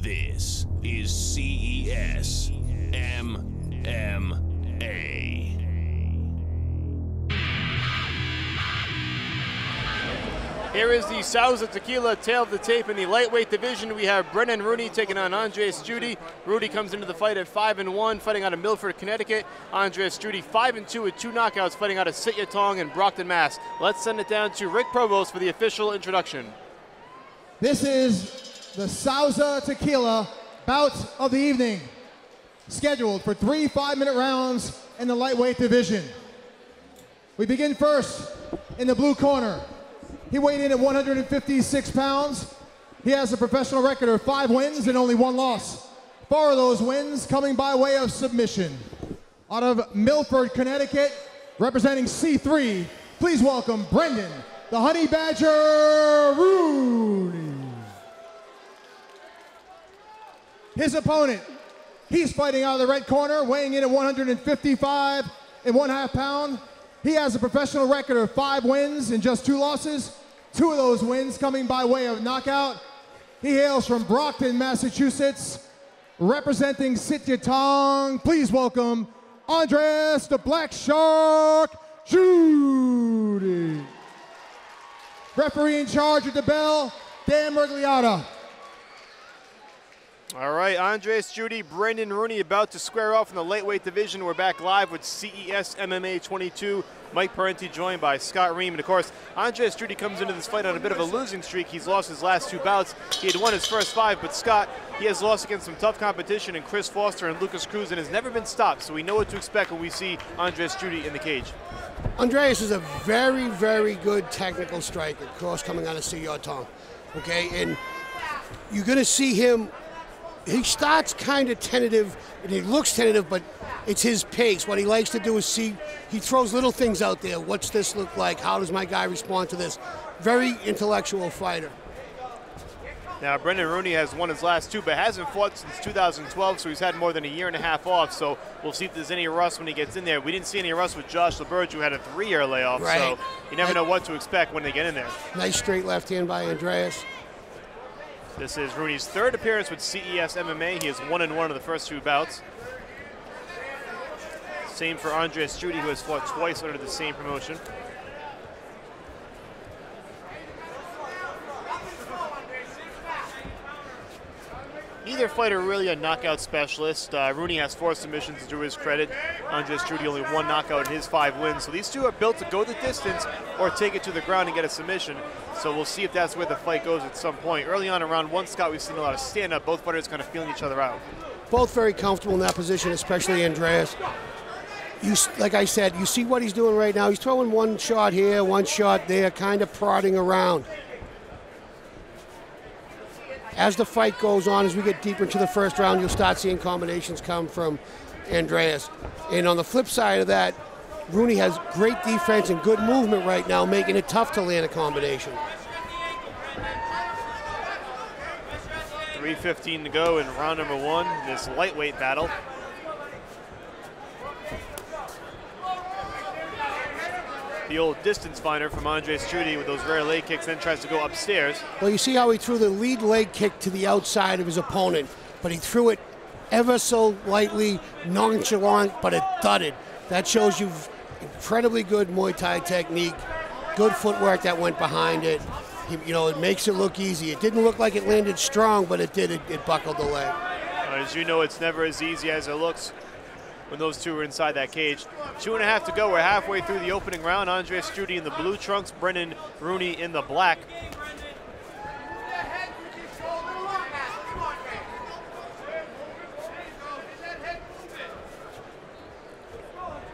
This is CES MMA. Here is the Souza Tequila tail of the tape in the lightweight division. We have Brendan Rooney taking on Andres JEUDI. Rooney comes into the fight at 5-1, fighting out of Milford, Connecticut. Andres JEUDI 5-2 with 2 knockouts, fighting out of Sityodtong and Brockton, Mass. Let's send it down to Rick Provost for the official introduction. This is the Souza Tequila bout of the evening, scheduled for 3 5-minute rounds in the lightweight division. We begin first in the blue corner. He weighed in at 156 pounds. He has a professional record of 5 wins and only 1 loss. 4 of those wins coming by way of submission. Out of Milford, Connecticut, representing C3, please welcome Brendan, the Honey Badger Rooney. His opponent, he's fighting out of the red corner, weighing in at 155 1/2 pounds. He has a professional record of 5 wins and just 2 losses. 2 of those wins coming by way of knockout. He hails from Brockton, Massachusetts, representing Sityodtong. Please welcome Andres the Black Shark JEUDI. Referee in charge at the bell, Dan Mergliata. All right, Andres JEUDI, Brendan Rooney about to square off in the lightweight division. We're back live with CES MMA 22. Mike Parenti joined by Scott Ream. And of course, Andres JEUDI comes into this fight on a bit of a losing streak. He's lost his last 2 bouts. He had won his first 5, but Scott, he has lost against some tough competition in Chris Foster and Lucas Cruz and has never been stopped. So we know what to expect when we see Andres JEUDI in the cage. Andres is a very, very good technical striker, of course, coming out of Sityodtong. Okay, and you're going to see him. He starts kind of tentative, and he looks tentative, but it's his pace. What he likes to do is see, he throws little things out there. What's this look like? How does my guy respond to this? Very intellectual fighter. Now, Brendan Rooney has won his last 2, but hasn't fought since 2012, so he's had more than a 1.5 years off. So we'll see if there's any rust when he gets in there. We didn't see any rust with Josh LaBerge, who had a 3-year layoff, right. So you never know what to expect when they get in there. Nice straight left hand by Andres. This is Rooney's 3rd appearance with CES MMA. He has 1-1 in the first 2 bouts. Same for Andres JEUDI, who has fought twice under the same promotion. Neither fighter really a knockout specialist. Rooney has 4 submissions to his credit. Andres JEUDI only 1 knockout in his 5 wins. So these 2 are built to go the distance or take it to the ground and get a submission. So we'll see if that's where the fight goes at some point. Early on in round 1, Scott, we've seen a lot of stand-up. Both fighters kind of feeling each other out. Both very comfortable in that position, especially Andres. Like I said, you see what he's doing right now. He's throwing 1 shot here, 1 shot there, kind of prodding around. As the fight goes on, as we get deeper into the first round, you'll start seeing combinations come from Andres. And on the flip side of that, Rooney has great defense and good movement right now, making it tough to land a combination. 3:15 to go in round number 1, this lightweight battle. The old distance finder from Andres JEUDI with those rare leg kicks, then tries to go upstairs. Well, you see how he threw the lead leg kick to the outside of his opponent, but he threw it ever so lightly, nonchalant, but it thudded. That shows you incredibly good Muay Thai technique, good footwork that went behind it. It makes it look easy. It didn't look like it landed strong, but it did. It buckled the leg. As you know, it's never as easy as it looks when those 2 are inside that cage. 2.5 to go. We're halfway through the opening round. Andres JEUDI in the blue trunks, Brendan Rooney in the black.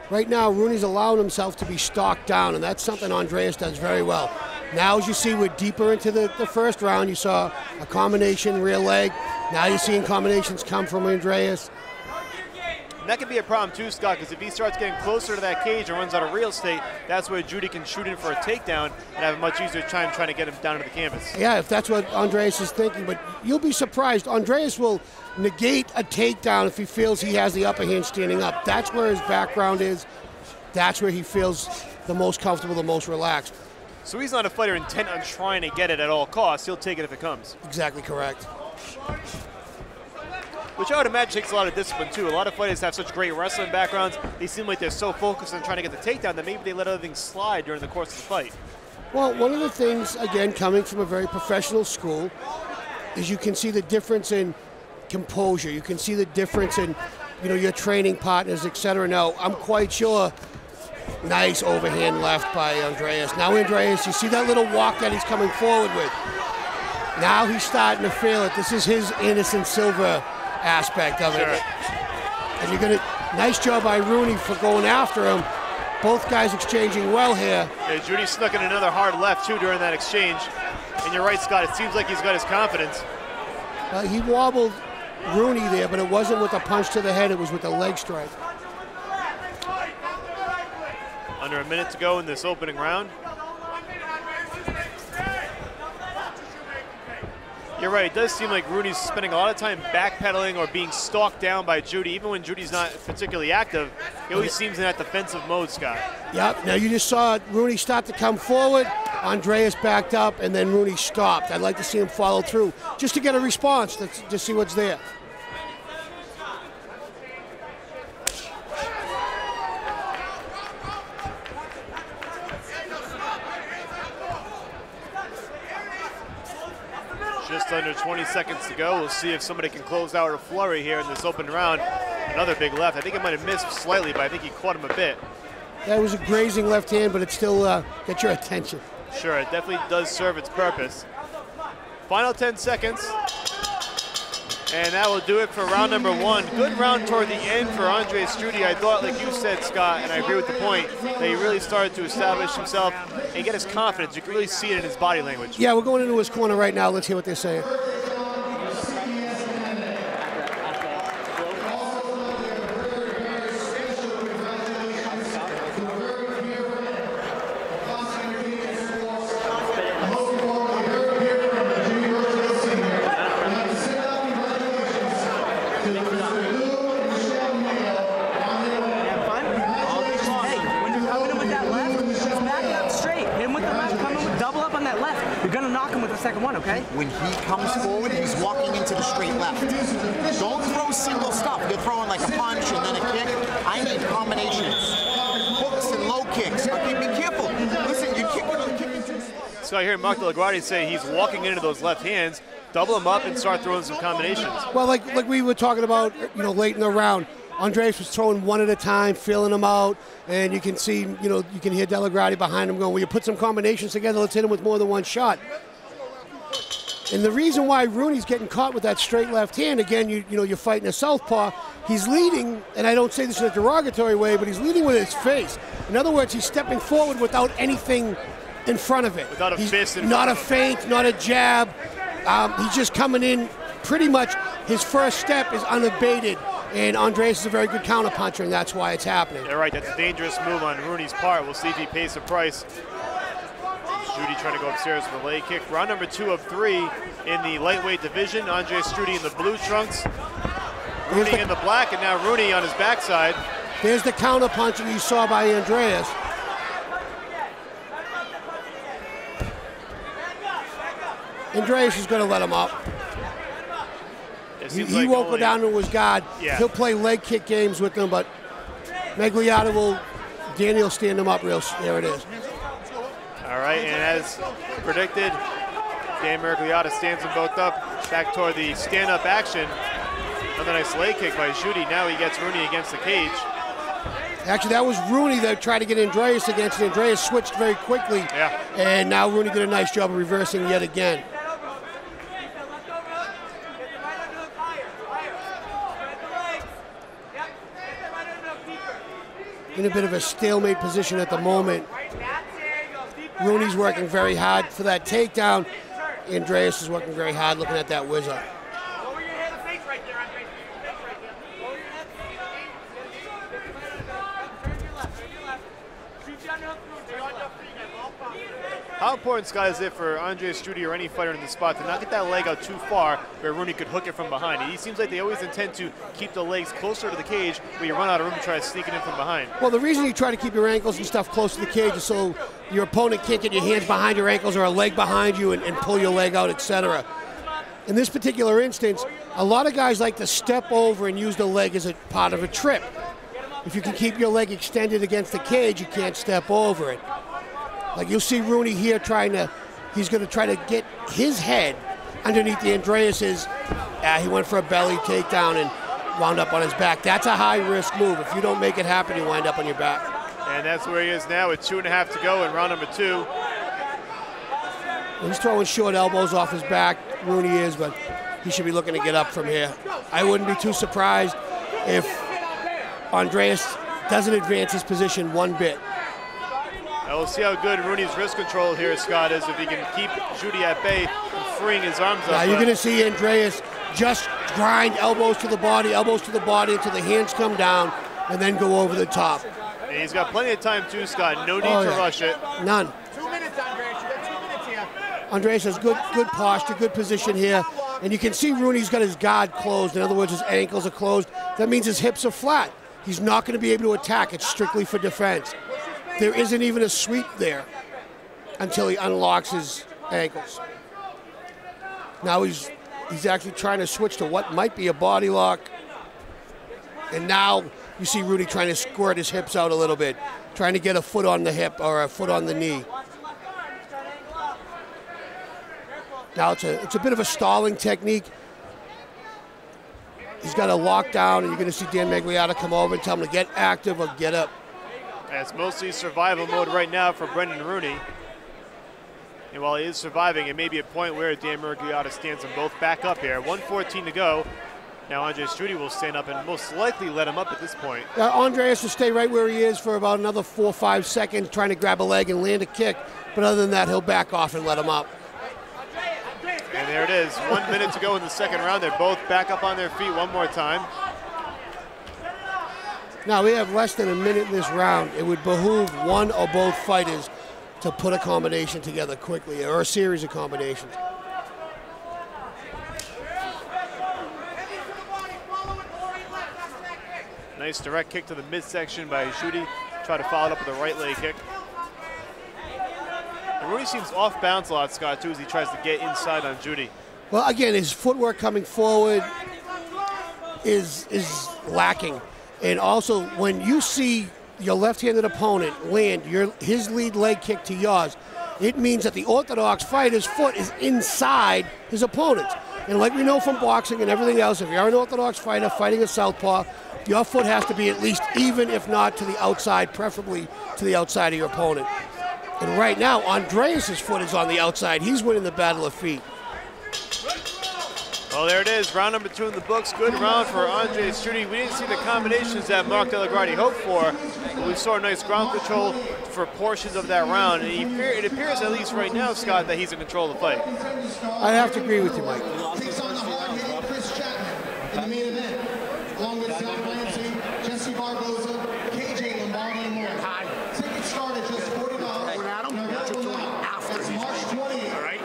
Right now, Rooney's allowing himself to be stalked down, and that's something Andres does very well. Now, as you see, we're deeper into the first round. You saw a combination rear leg. Now you're seeing combinations come from Andres. And that could be a problem too, Scott, because if he starts getting closer to that cage and runs out of real estate, that's where JEUDI can shoot in for a takedown and have a much easier time trying to get him down to the canvas. Yeah, if that's what Andres is thinking, but you'll be surprised. Andres will negate a takedown if he feels he has the upper hand standing up. That's where his background is. That's where he feels the most comfortable, the most relaxed. So he's not a fighter intent on trying to get it at all costs. He'll take it if it comes. Exactly correct. which I would imagine takes a lot of discipline too. A lot of fighters have such great wrestling backgrounds. They seem like they're so focused on trying to get the takedown that maybe they let other things slide during the course of the fight. Well, one of the things, again, coming from a very professional school, is you can see the difference in composure. You can see the difference in, your training partners, etc. Now, I'm quite sure, nice overhand left by Andreas. Now, Andreas, you see that little walk that he's coming forward with. Now he's starting to feel it. This is his Anderson Silva aspect of it. And you're going to, nice job by Rooney for going after him. Both guys exchanging well here. Yeah, JEUDI snuck in another hard left, too, during that exchange. And you're right, Scott, it seems like he's got his confidence. He wobbled Rooney there, but it wasn't with a punch to the head, it was with a leg strike. Under a minute to go in this opening round. You're right, it does seem like Rooney's spending a lot of time backpedaling or being stalked down by JEUDI. Even when JEUDI's not particularly active, he always seems in that defensive mode, Scott. Yep, now you just saw Rooney start to come forward, Andreas backed up, and then Rooney stopped. I'd like to see him follow through, just to get a response, to see what's there. Just under 20 seconds to go. We'll see if somebody can close out a flurry here in this open round. Another big left. I think it might have missed slightly, but I think he caught him a bit. That was a grazing left hand, but it still got your attention. Sure, it definitely does serve its purpose. Final 10 seconds. And that will do it for round number one. Good round toward the end for Andres JEUDI. I thought, like you said, Scott, and I agree with the point, that he really started to establish himself and get his confidence. You can really see it in his body language. Yeah, we're going into his corner right now. Let's hear what they're saying. Second one, okay? When he comes forward, he's walking into the straight left. Don't throw single stuff. You're throwing like a punch and then a kick. I need combinations. Hooks and low kicks. Okay, be careful. Listen, you're kicking. So I hear Mark DeLaguardia say he's walking into those left hands, double them up and start throwing some combinations. Well, like we were talking about, late in the round, Andres was throwing one at a time, feeling them out, and you can see, you can hear DeLaguardia behind him going, well, you put some combinations together, let's hit him with more than one shot. And the reason why Rooney's getting caught with that straight left hand, again, you're fighting a southpaw, he's leading, and I don't say this in a derogatory way, but he's leading with his face. In other words, he's stepping forward without anything in front of it. Without a fist in front Not a of him. feint, not a jab. He's just coming in, pretty much his first step is unabated, and Andres is a very good counterpuncher, and that's why it's happening. Yeah, right, that's a dangerous move on Rooney's part. We'll see if he pays the price. JEUDI trying to go upstairs with a leg kick. Round number 2 of 3 in the lightweight division. Andres JEUDI in the blue trunks. Rooney in the black, and now Rooney on his backside. There's the counter punching you saw by Andreas. Andreas is going to let him up. He won't go down to his guard. Yeah. He'll play leg kick games with them, but Danny will stand him up real. There it is. All right, and as predicted, Dan Miragliotta stands them both up, back toward the stand-up action. Another nice leg kick by JEUDI. Now he gets Rooney against the cage. Actually, that was Rooney that tried to get Andreas against, and Andreas switched very quickly. Yeah. And now Rooney did a nice job of reversing yet again. In a bit of a stalemate position at the moment. Rooney's working very hard for that takedown. Andreas is working very hard looking at that whizzer. How important, Scott, is it for Andres JEUDI or any fighter in the spot to not get that leg out too far where Rooney could hook it from behind? It seems like they always intend to keep the legs closer to the cage where you run out of room to try to sneak it in from behind. Well, the reason you try to keep your ankles and stuff close to the cage is so your opponent can't get your hands behind your ankles or a leg behind you and pull your leg out, etc. In this particular instance, a lot of guys like to step over and use the leg as a part of a trip. If you can keep your leg extended against the cage, you can't step over it. Like you'll see Rooney here he's going to try to get his head underneath the Andreas's. He went for a belly takedown and wound up on his back. That's a high-risk move. If you don't make it happen, you wind up on your back. And that's where he is now with 2.5 to go in round number 2. He's throwing short elbows off his back, Rooney is, but he should be looking to get up from here. I wouldn't be too surprised if Andres doesn't advance his position one bit. We'll see how good Rooney's wrist control here, Scott, is if he can keep JEUDI at bay and freeing his arms up. Now you're going to see Andreas just grind elbows to the body until the hands come down and then go over the top. And he's got plenty of time too, Scott. No need to rush it. None. 2 minutes, Andres. You got 2 minutes here. Andres has good posture, good position here. And you can see Rooney's got his guard closed. In other words, his ankles are closed. That means his hips are flat. He's not going to be able to attack. It's strictly for defense. There isn't even a sweep there until he unlocks his ankles. Now he's actually trying to switch to what might be a body lock. And now you see Rooney trying to squirt his hips out a little bit, trying to get a foot on the hip or a foot on the knee. Now it's a bit of a stalling technique. He's got a lockdown, and you're going to see Dan Magliata come over and tell him to get active or get up. It's mostly survival mode right now for Brendan Rooney. And while he is surviving, it may be a point where Dan Magliata stands them both back up here. 1:14 to go. Now Andres JEUDI will stand up and most likely let him up at this point. Andres will stay right where he is for about another 4 or 5 seconds, trying to grab a leg and land a kick. But other than that, he'll back off and let him up. And there it is. 1 minute to go in the second round. They're both back up on their feet one more time. Now we have less than a minute in this round. It would behoove one or both fighters to put a combination together quickly, or a series of combinations. Nice direct kick to the midsection by JEUDI. Try to follow it up with a right leg kick. And Rooney seems off balance a lot, Scott, too, as he tries to get inside on JEUDI. Well, again, his footwork coming forward is lacking. And also, when you see your left-handed opponent land his lead leg kick to yours, it means that the orthodox fighter's foot is inside his opponent's. And like we know from boxing and everything else, if you're an orthodox fighter fighting a southpaw, your foot has to be at least even, if not to the outside, preferably to the outside of your opponent. And right now, Andreas' foot is on the outside. He's winning the battle of feet. Well, there it is. Round number 2 in the books. Good round for Andres JEUDI. We didn't see the combinations that Mark Delagrati hoped for, but we saw a nice ground control for portions of that round. And it appears, at least right now, Scott, that he's in control of the fight. I have to agree with you, Mike. Takes on the hard-hitting Chris Chapman in the main event, along with Zach Lansing, Jesse Barboza, KJ Lombardi, and more. Tickets start at just $40. That's March 20th. All right,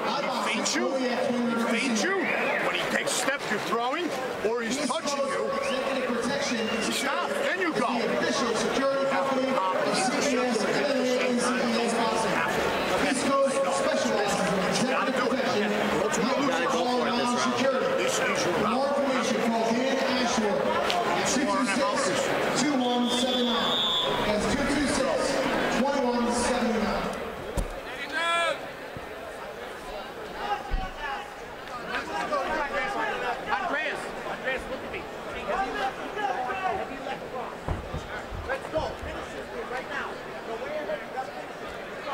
he feeds you. He feeds you. When he takes steps, you're throwing, or he's touching you. Executive protection. Stop. Then you go. The official security company of CES MMA and CES Boxing. East Coast specializes in executive protection, not all-around security. For more information, call Dan Ashworth at 626-2179. That's 226-2179. Andres, look at me. Let's go. Finish this right now. Go way ahead. Let's go.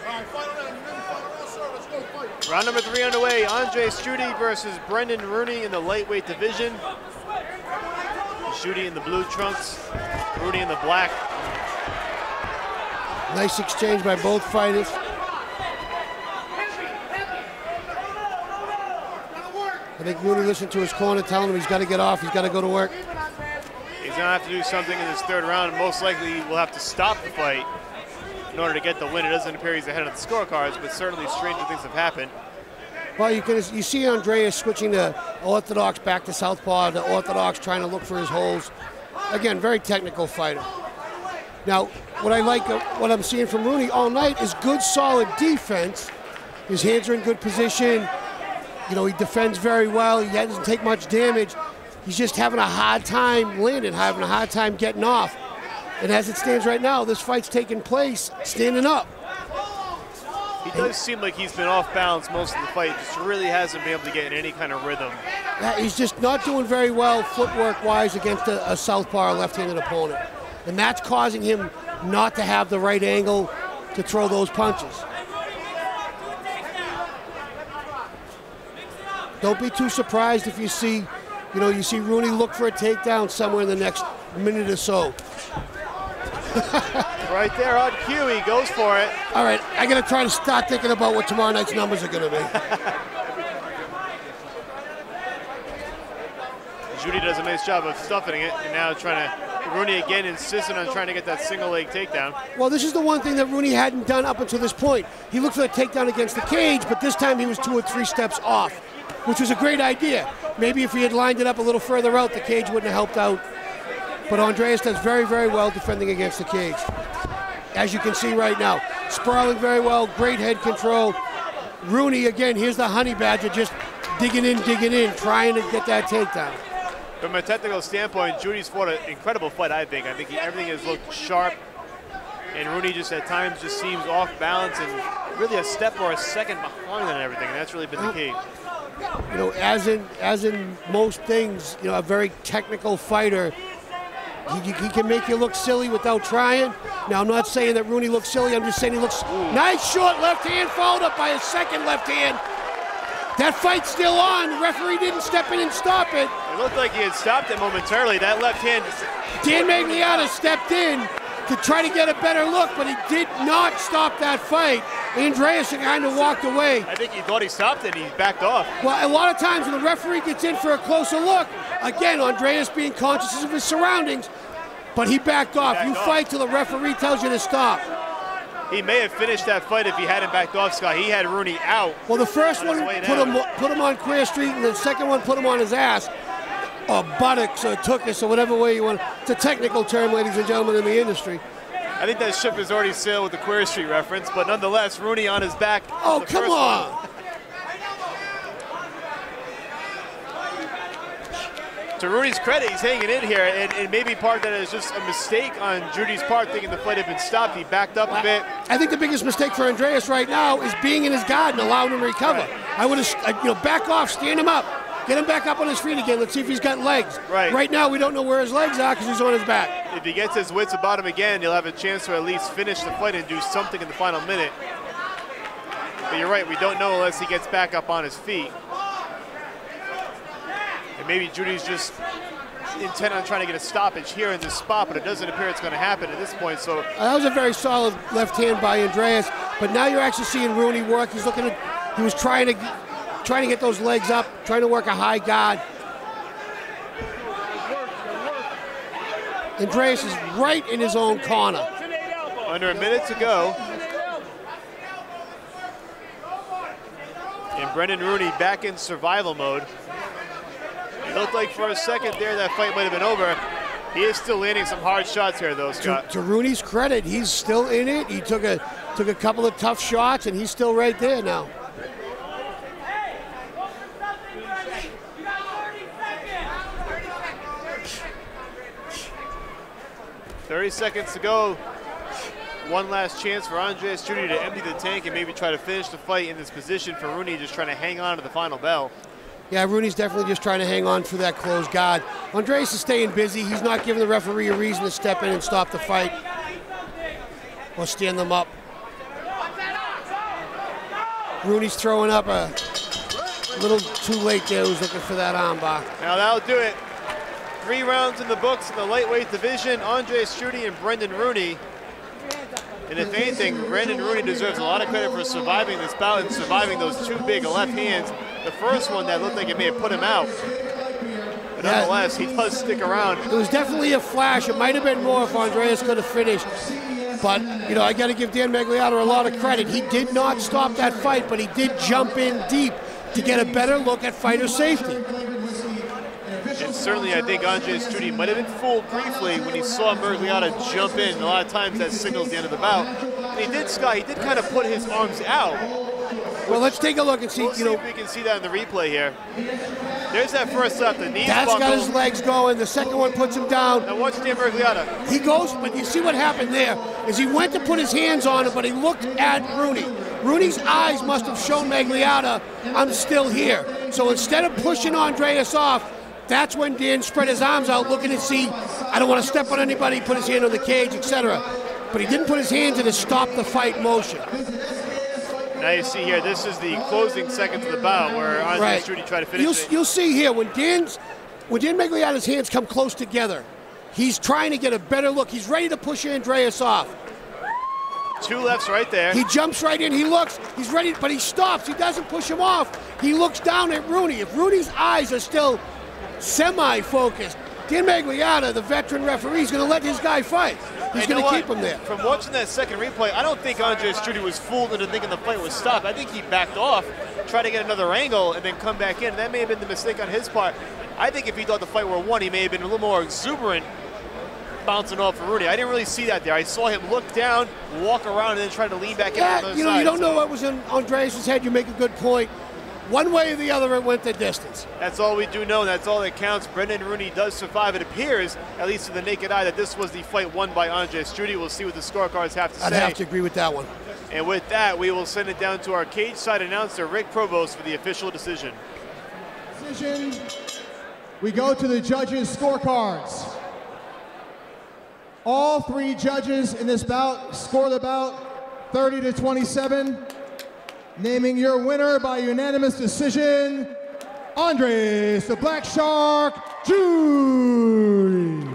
All right, final round. You ready? Final round, sir. Let's go fight. Round number 3 underway. Andres JEUDI versus Brendan Rooney in the lightweight division. JEUDI in the blue trunks, Rooney in the black. Nice exchange by both fighters. I think Rooney listened to his corner telling him he's got to get off, he's got to go to work. He's going to have to do something in this third round. Most likely will have to stop the fight in order to get the win. It doesn't appear he's ahead of the scorecards, but certainly stranger things have happened. Well, you see Andreas switching to orthodox back to southpaw, to orthodox trying to look for his holes. Again, very technical fighter. Now, what I like, what I'm seeing from Rooney all night is good, solid defense, His hands are in good position. You know, he defends very well. He doesn't take much damage. He's just having a hard time landing, having a hard time getting off. And as it stands right now, this fight's taking place standing up. He does seem like he's been off balance most of the fight. Just really hasn't been able to get in any kind of rhythm. Yeah, he's just not doing very well footwork-wise against a southpaw or left-handed opponent. And that's causing him not to have the right angle to throw those punches. Don't be too surprised if you see, you see Rooney look for a takedown somewhere in the next minute or so. Right there on cue, he goes for it. All right, I got to try to start thinking about what tomorrow night's numbers are going to be. JEUDI does a nice job of stuffing it, and now Rooney again insisting on trying to get that single leg takedown. Well, this is the one thing that Rooney hadn't done up until this point. He looked for the takedown against the cage, but this time he was 2 or 3 steps off, which was a great idea. Maybe if he had lined it up a little further out, the cage wouldn't have helped out. But Andreas does very, very well defending against the cage. As you can see right now, sprawling very well, great head control. Rooney, again, here's the honey badger just digging in, trying to get that takedown. From a technical standpoint, JEUDI's fought an incredible fight, I think. I think everything has looked sharp, and Rooney just at times just seems off balance and really a step or a second behind on everything, and that's really been the key. You know, as in most things, a very technical fighter, he can make you look silly without trying. Now, I'm not saying that Rooney looks silly. I'm just saying he looks nice, short left hand, followed up by a second left hand. That fight's still on. The referee didn't step in and stop it. It looked like he had stopped it momentarily. That left hand. Dan Magliata stepped in to try to get a better look, but he did not stop that fight. Andreas kind of walked away. I think he thought he stopped it. He backed off. Well, a lot of times when the referee gets in for a closer look, again, Andreas being conscious of his surroundings, but he backed off. You fight till the referee tells you to stop. He may have finished that fight if he hadn't backed off, Scott. He had Rooney out. Well, the first one put him on Queer Street, and the second one put him on his ass, or buttocks, or tuchus, or whatever way you want. It's a technical term, ladies and gentlemen, in the industry. I think that ship has already sailed with the Queer Street reference, but nonetheless, Rooney on his back. Oh, come on! To Rooney's credit, he's hanging in here, and maybe part of that is just a mistake on JEUDI's part, thinking the fight had been stopped. He backed up a bit. I think the biggest mistake for Andreas right now is being in his guard and allowing him to recover. Right. I would have, back off, stand him up, get him back up on his feet again. Let's see if he's got legs. Right. Right now, we don't know where his legs are because he's on his back. If he gets his wits about him again, he'll have a chance to at least finish the fight and do something in the final minute. But you're right, we don't know unless he gets back up on his feet. And maybe JEUDI's just intent on trying to get a stoppage here in this spot, but it doesn't appear it's going to happen at this point. So that was a very solid left hand by Andreas, but now you're actually seeing Rooney work. He was trying to get those legs up, trying to work a high guard. Andreas is right in his own corner. Under a minute to go. And Brendan Rooney back in survival mode. It looked like for a second there that fight might have been over. He is still landing some hard shots here, though, Scott. To Rooney's credit, he's still in it. He took a couple of tough shots, and he's still right there now. "30 seconds to go. One last chance for Andreas JEUDI to empty the tank and maybe try to finish the fight in this position for Rooney, just trying to hang on to the final bell. Yeah, Rooney's definitely just trying to hang on for that closed guard. Andreas is staying busy. He's not giving the referee a reason to step in and stop the fight or stand them up. Rooney's throwing up a little too late there. He was looking for that armbar. Now that'll do it. 3 rounds in the books in the lightweight division. Andreas JEUDI and Brendan Rooney. And if anything, Brendan Rooney deserves a lot of credit for surviving this bout and surviving those 2 big left hands. The first one that looked like it may have put him out. But nonetheless, he does stick around. It was definitely a flash. It might have been more if Andreas could have finished. But, I got to give Dan Magliata a lot of credit. He did not stop that fight, but he did jump in deep to get a better look at fighter safety. And certainly, I think Andreas JEUDI might have been fooled briefly when he saw Magliata jump in. A lot of times that signals the end of the bout. And he did, Scott, he did kind of put his arms out. Well, let's take a look and see. We'll see if we can see that in the replay here. There's that first up, the knees That's buckled. got his legs going. The second one puts him down. Now watch Dan Bergliata. He goes, but you see what happened there is he went to put his hands on him, but he looked at Rooney. Rooney's eyes must have shown Magliata, I'm still here. So instead of pushing Andreas off, that's when Dan spread his arms out, looking to see, I don't want to step on anybody, put his hand on the cage, etc. But he didn't put his hands in to stop the fight motion. Now you see here, this is the closing seconds of the bout where Andres Judy tried to finish it. You'll see here, when Dan Magliata's hands come close together, he's trying to get a better look. He's ready to push Andreas off. Two lefts right there. He jumps right in, he looks, he's ready, but he stops. He doesn't push him off. He looks down at Rooney. If Rooney's eyes are still semi-focused, Dan Magliata, the veteran referee, is going to let his guy fight. He's going to keep him there. From watching that second replay, I don't think Andres Judy was fooled into thinking the fight was stopped. I think he backed off, tried to get another angle, and then come back in. That may have been the mistake on his part. I think if he thought the fight were won, he may have been a little more exuberant bouncing off for Rooney. I didn't really see that there. I saw him look down, walk around, and then try to lean back in on the other side. You don't know what was in Andreas' head. You make a good point. One way or the other, it went the distance. That's all we do know, and that's all that counts. Brendan Rooney does survive. It appears, at least to the naked eye, that this was the fight won by Andres Judy. We'll see what the scorecards have to say. I'd have to agree with that one. And with that, we will send it down to our cage side announcer, Rick Provost, for the official decision. We go to the judges' scorecards. All three judges in this bout scored the bout 30-27. Naming your winner by unanimous decision, Andres the Black Shark Judy.